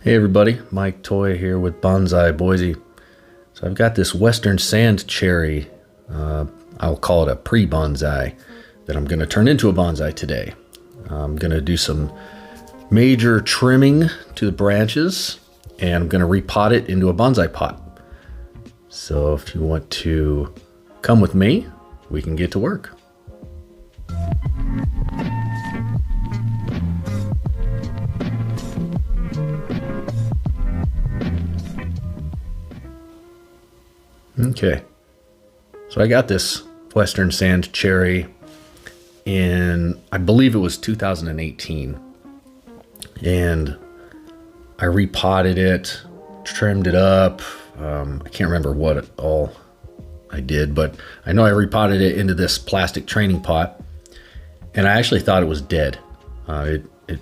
Hey everybody, Mike Toy here with Bonsai Boise. So I've got this Western Sand Cherry, I'll call it a pre-bonsai, that I'm going to turn into a bonsai today. I'm going to do some major trimming to the branches, and I'm going to repot it into a bonsai pot. So if you want to come with me, we can get to work. Okay, so I got this Western Sand Cherry in, I believe it was 2018, and I repotted it, trimmed it up. I can't remember what all I did, but I know I repotted it into this plastic training pot, and I actually thought it was dead. It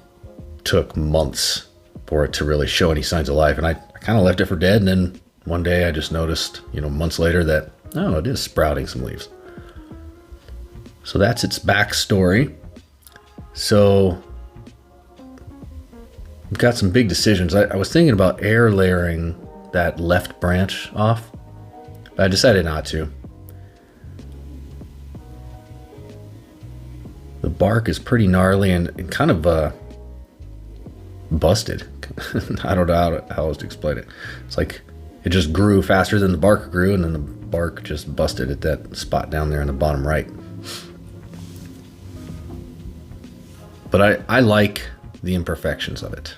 took months for it to really show any signs of life, and I kind of left it for dead, and then one day I just noticed, months later that, oh, it is sprouting some leaves. So that's its backstory. So I've got some big decisions. I was thinking about air layering that left branch off, but I decided not to. The bark is pretty gnarly and kind of busted. I don't know how else to explain it. It's like it just grew faster than the bark grew, and then the bark just busted at that spot down there in the bottom right. But I like the imperfections of it.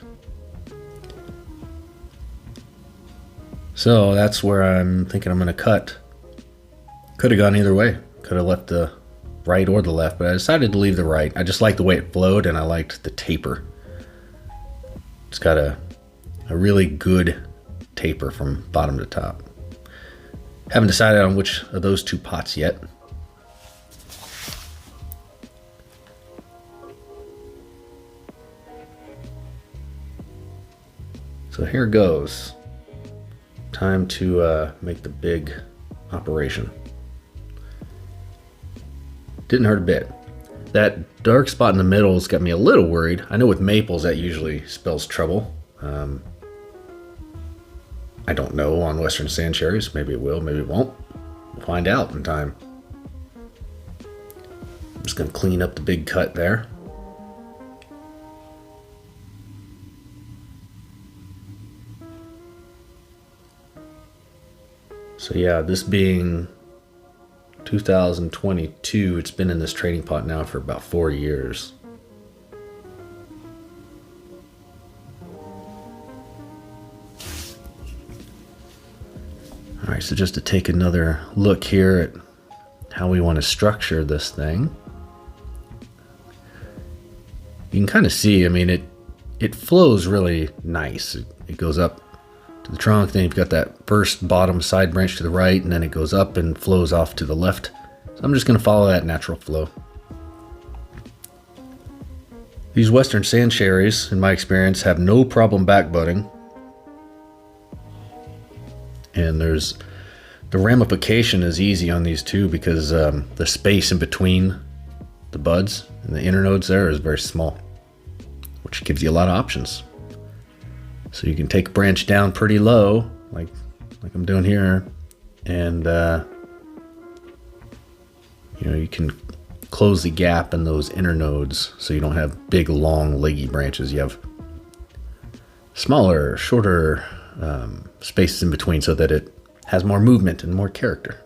So that's where I'm thinking I'm going to cut. Could have gone either way. Could have left the right or the left, but I decided to leave the right. I just liked the way it flowed, and I liked the taper. It's got a really good taper from bottom to top. Haven't decided on which of those two pots yet. So here goes. Time to make the big operation. Didn't hurt a bit. That dark spot in the middle has got me a little worried. I know with maples that usually spells trouble. I don't know on Western Sand Cherries. Maybe it will, maybe it won't. We'll find out in time. I'm just going to clean up the big cut there. So yeah, this being 2022, it's been in this training pot now for about 4 years. All right, so just to take another look here at how we want to structure this thing. You can kind of see, it flows really nice. It goes up to the trunk, then you've got that first bottom side branch to the right, and then it goes up and flows off to the left. So I'm just going to follow that natural flow. These Western Sand Cherries, in my experience, have no problem back budding. And the ramification is easy on these too, because the space in between the buds and the internodes there is very small, which gives you a lot of options. So you can take a branch down pretty low, like I'm doing here, and you can close the gap in those internodes so you don't have big, long, leggy branches. You have smaller, shorter spaces in between so that it has more movement and more character.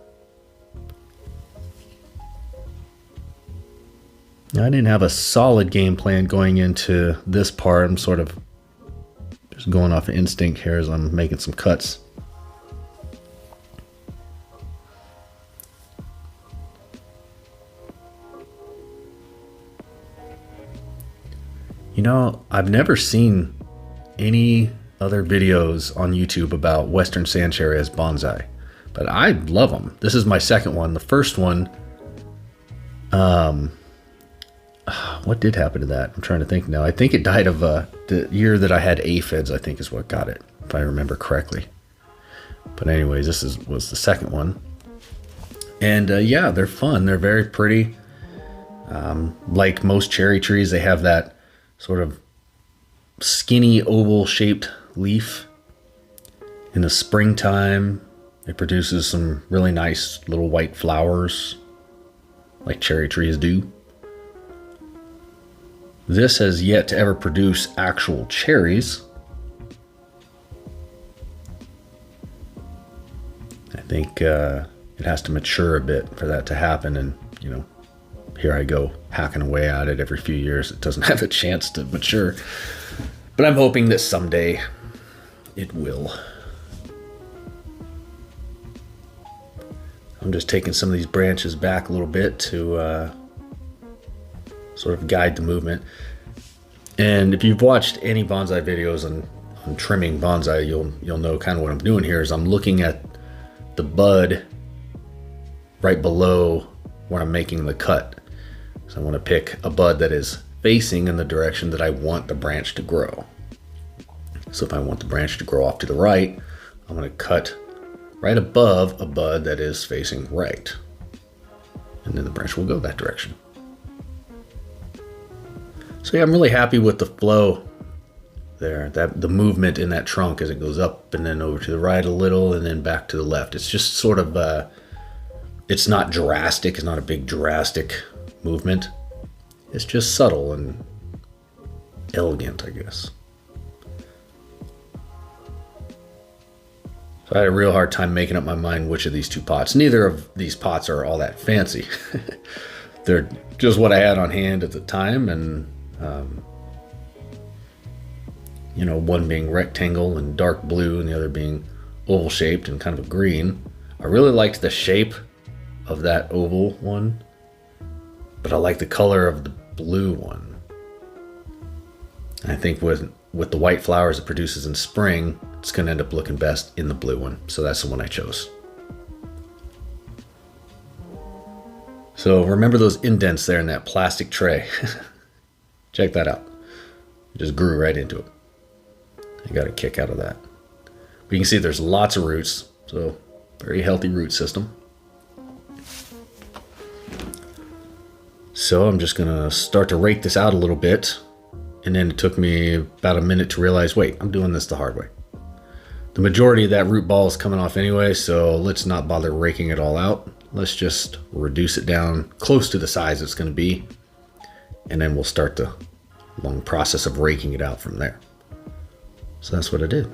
Now, I didn't have a solid game plan going into this part. I'm sort of just going off of instinct here as I'm making some cuts. I've never seen any other videos on YouTube about Western Sand Cherry as bonsai, but I love them. This is my second one. The first one, what did happen to that? I'm trying to think now. I think it died of the year that I had aphids, I think is what got it, if I remember correctly. But anyways, this was the second one. And yeah, they're fun. They're very pretty. Like most cherry trees, they have that sort of skinny oval shaped leaf. In the springtime, it produces some really nice little white flowers, like cherry trees do. This has yet to ever produce actual cherries. I think it has to mature a bit for that to happen, and you know, here I go hacking away at it every few years. It doesn't have a chance to mature, but I'm hoping that someday it will. I'm just taking some of these branches back a little bit to sort of guide the movement. And if you've watched any bonsai videos on trimming bonsai, you'll know kind of what I'm doing here is I'm looking at the bud right below where I'm making the cut. So I want to pick a bud that is facing in the direction that I want the branch to grow. So if I want the branch to grow off to the right, I'm going to cut right above a bud that is facing right. And then the branch will go that direction. So yeah, I'm really happy with the flow there, that the movement in that trunk as it goes up and then over to the right a little and then back to the left. It's just sort of, it's not drastic. It's not a big drastic movement. It's just subtle and elegant, I guess. So I had a real hard time making up my mind which of these two pots. Neither of these pots are all that fancy. They're just what I had on hand at the time, and you know, one being rectangle and dark blue and the other being oval shaped and kind of a green. I really liked the shape of that oval one, but I like the color of the blue one. And I think with the white flowers it produces in spring, it's going to end up looking best in the blue one. So that's the one I chose. So remember those indents there in that plastic tray. Check that out. It just grew right into it. I got a kick out of that. But you can see there's lots of roots, so very healthy root system. So I'm just gonna start to rake this out a little bit, and then it took me about a minute to realize, wait, I'm doing this the hard way. The majority of that root ball is coming off anyway, so let's not bother raking it all out. Let's just reduce it down close to the size it's gonna be, and then we'll start the long process of raking it out from there. So that's what I did.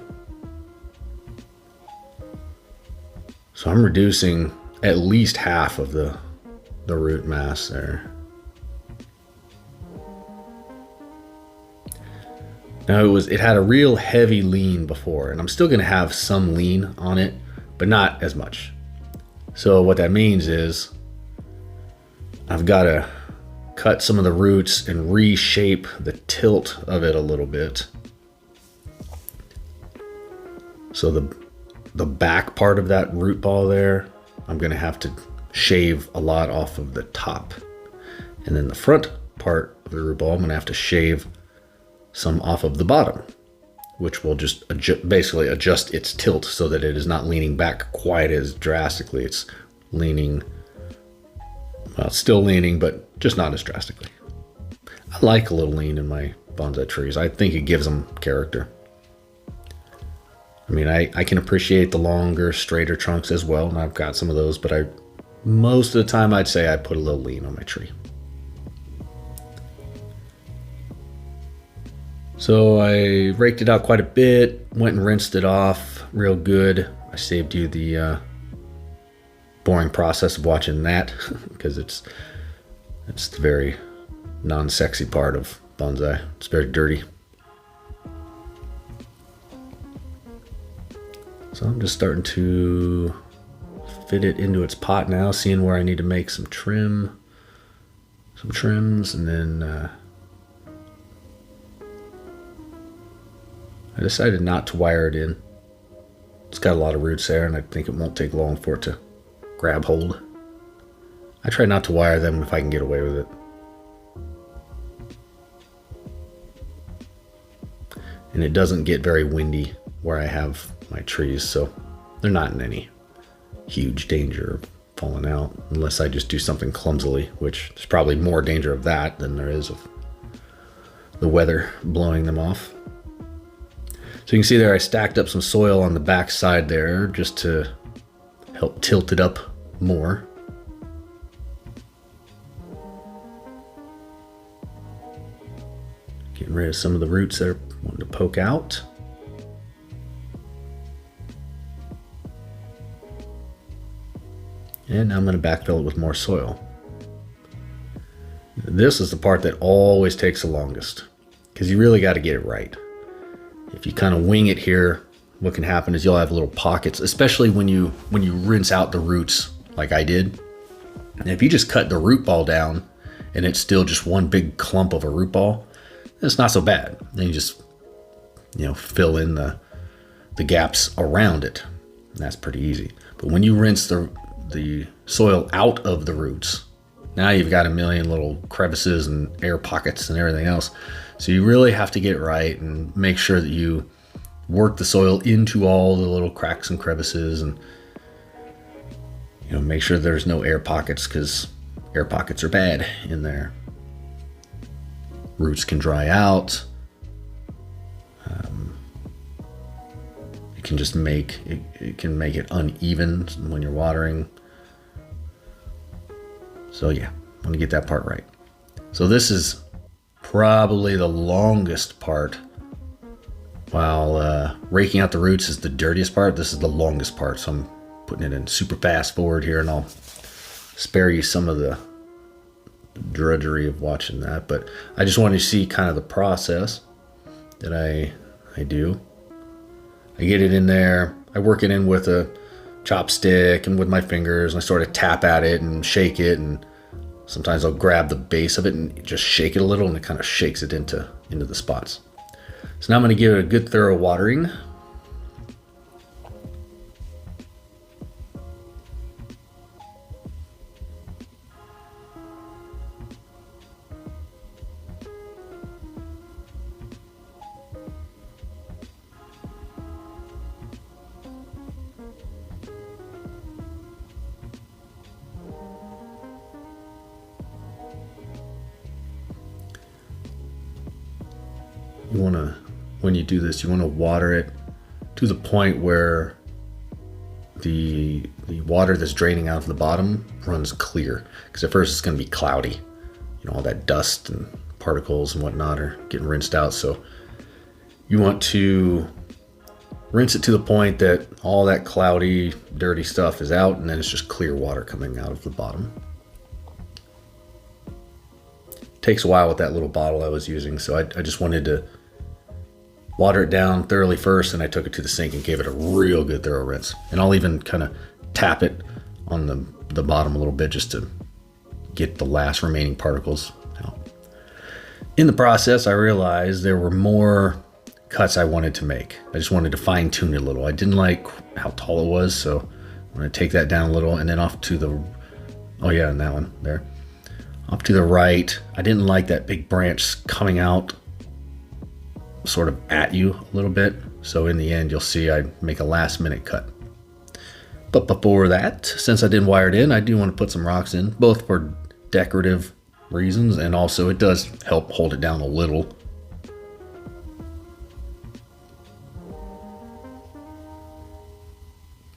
So I'm reducing at least half of the root mass there. Now it had a real heavy lean before, and I'm still gonna have some lean on it, but not as much. So what that means is I've gotta cut some of the roots and reshape the tilt of it a little bit. So the back part of that root ball there, I'm gonna have to shave a lot off of the top. And then the front part of the root ball, I'm gonna have to shave some off of the bottom, which will just basically adjust its tilt so that it is not leaning back quite as drastically. It's leaning, well, it's still leaning, but just not as drastically. I like a little lean in my bonsai trees. I think it gives them character. I mean, I can appreciate the longer, straighter trunks as well, and I've got some of those, but most of the time I'd say I put a little lean on my tree. So I raked it out quite a bit, went and rinsed it off real good. I saved you the boring process of watching that because it's the very non-sexy part of bonsai. It's very dirty. So I'm just starting to fit it into its pot now, seeing where I need to make some trims, and then I decided not to wire it in. It's got a lot of roots there, and I think it won't take long for it to grab hold. I try not to wire them if I can get away with it. And it doesn't get very windy where I have my trees, so they're not in any huge danger of falling out, unless I just do something clumsily, which there's probably more danger of that than there is of the weather blowing them off. So you can see there I stacked up some soil on the back side there just to help tilt it up more. Getting rid of some of the roots that are wanting to poke out. And now I'm going to backfill it with more soil. This is the part that always takes the longest because you really got to get it right. If you kind of wing it here, what can happen is you'll have little pockets, especially when you rinse out the roots like I did. And if you just cut the root ball down and it's still just one big clump of a root ball, it's not so bad. Then you just, fill in the gaps around it. And that's pretty easy. But when you rinse the soil out of the roots, now you've got a million little crevices and air pockets and everything else. So you really have to get it right and make sure that you work the soil into all the little cracks and crevices, and make sure there's no air pockets, because air pockets are bad in there. Roots can dry out. It can just make it uneven when you're watering. So yeah, I want to get that part right. So this is probably the longest part. While raking out the roots is the dirtiest part, this is the longest part. So I'm putting it in super fast forward here, and I'll spare you some of the drudgery of watching that. But I just wanted to see kind of the process that I do. I get it in there. I work it in with a chopstick and with my fingers, and I sort of tap at it and shake it, and sometimes I'll grab the base of it and just shake it a little, and it kind of shakes it into the spots. So now I'm going to give it a good thorough watering. When you do this, you want to water it to the point where the water that's draining out of the bottom runs clear. Because at first it's going to be cloudy. All that dust and particles and whatnot are getting rinsed out. So you want to rinse it to the point that all that cloudy, dirty stuff is out, and then it's just clear water coming out of the bottom. It takes a while with that little bottle I was using, so I just wanted to water it down thoroughly first, and I took it to the sink and gave it a real good thorough rinse. And I'll even kind of tap it on the bottom a little bit just to get the last remaining particles out. In the process, I realized there were more cuts I wanted to make. I just wanted to fine tune it a little. I didn't like how tall it was, so I'm going to take that down a little, and then off to the, and that one there. Off to the right, I didn't like that big branch coming out sort of at you a little bit. So in the end, you'll see I make a last minute cut. But before that, since I didn't wire it in, I do want to put some rocks in, both for decorative reasons, and also it does help hold it down a little.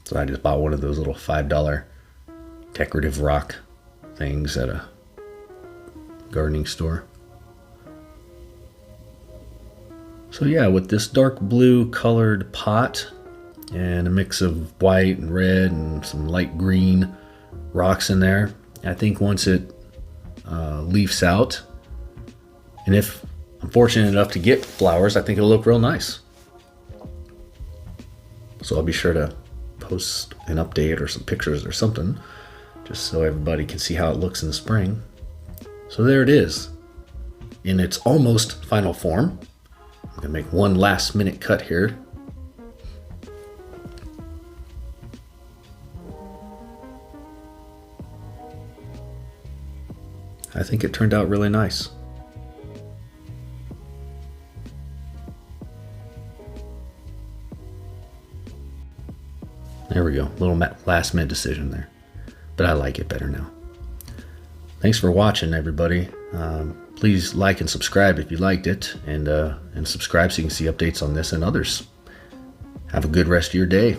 So I just bought one of those little $5 decorative rock things at a gardening store. So yeah, with this dark blue colored pot and a mix of white and red and some light green rocks in there, I think once it leaves out, and if I'm fortunate enough to get flowers, I think it'll look real nice. So I'll be sure to post an update or some pictures or something, just so everybody can see how it looks in the spring. So there it is, in its almost final form. I'm gonna make one last minute cut here. I think it turned out really nice. There we go, little last minute decision there, but I like it better now. Thanks for watching, everybody. Please like and subscribe if you liked it, and subscribe so you can see updates on this and others. Have a good rest of your day.